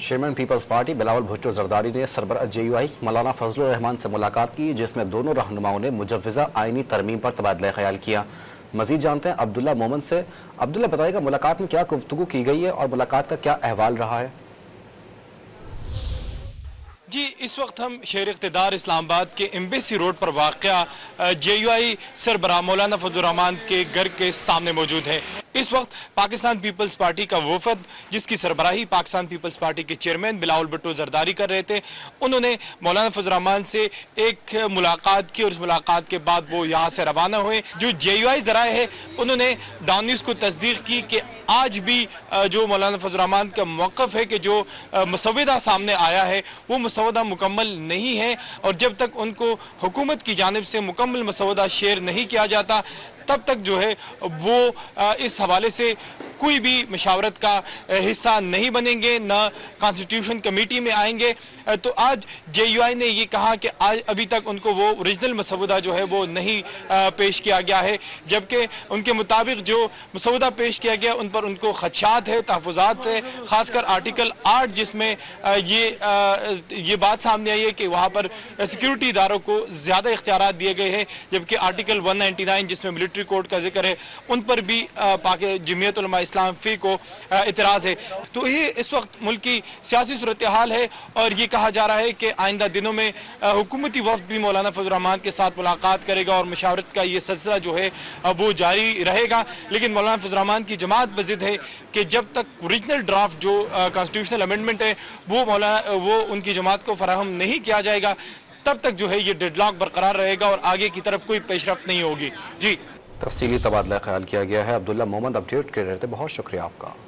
Chairman Peoples Party Bilawal Bhutto Zardari نے سربراہ JUI مولانا فضل الرحمان سے ملاقات کی، جس میں دونوں رہنماؤں نے مجوزہ آئینی ترمیم پر تبادلہ خیال کیا۔ مزید جانتے ہیں عبداللہ مومن سے۔ عبداللہ بتائے گا ملاقات میں کیا گفتگو کی گئی ہے اور ملاقات کا کیا احوال رہا ہے؟ جی، اس وقت ہم شہر اقتدار اسلام آباد کے ایمبیسی روڈ پر واقع JUI سربراہ مولانا فضل الرحمان کے گھر کے سامنے موجود ہیں۔ اس وقت پاکستان پیپلز پارٹی کا وفد، جس کی سربراہی پاکستان پیپلز پارٹی کے چیئرمین بلاول بھٹو زرداری کر رہے تھے، انہوں نے مولانا فضل الرحمان سے ایک ملاقات کی اور اس ملاقات کے بعد وہ یہاں سے روانہ ہوئے۔ جو JUI ذرائع ہے، انہوں نے ڈان نیوز کو تصدیق کی کہ آج بھی جو مولانا فضل الرحمان کا موقف ہے کہ جو مسودہ سامنے آیا ہے وہ مسودہ مکمل نہیں ہے، اور جب تک ان کو حکومت کی جانب سے مکمل مسودہ شیئر نہیں کیا جاتا تب تک جو ہے وہ اس حوالے سے کوئی بھی مشاورت کا حصہ نہیں بنیں گے، نہ کانسٹیٹیوشن کمیٹی میں آئیں گے۔ تو آج JUI نے یہ کہا کہ آج ابھی تک ان کو وہ اوریجنل مسودہ جو ہے وہ نہیں پیش کیا گیا ہے، جبکہ ان کے مطابق جو مسودہ پیش کیا گیا ان پر ان کو خدشات ہے، تحفظات ہے، خاص کر آرٹیکل 8 جس میں یہ بات سامنے آئی ہے کہ وہاں پر سیکیورٹی اداروں کو زیادہ اختیارات دیے گئے ہیں، جبکہ آرٹیکل 199 جس میں ملٹری کوڈ کا ذکر ہے ان پر بھی جمعیت علماء اسلام فی کو اعتراض ہے۔ تو یہ اس وقت ملک کی سیاسی صورتحال ہے، اور یہ کہا جا رہا ہے کہ آئندہ دنوں میں حکومتی وفد بھی مولانا فضل الرحمان کے ساتھ ملاقات کرے گا اور مشاورت کا یہ سلسلہ جو ہے وہ جاری رہے گا۔ لیکن مولانا فضل الرحمان کی جماعت بضد ہے کہ جب تک اوریجنل ڈرافٹ جو کانسٹیٹیوشنل امینڈمنٹ ہے وہ ان کی جماعت کو فراہم نہیں کیا جائے گا، تب تک جو ہے یہ ڈیڈ لاک برقرار رہے گا اور آگے کی طرف کوئی پیش رفت نہیں ہوگی۔ جی، تفصیلی تبادلہ خیال کیا گیا ہے۔ عبداللہ مومن اپڈیٹ کر رہے تھے، بہت شکریہ آپ کا۔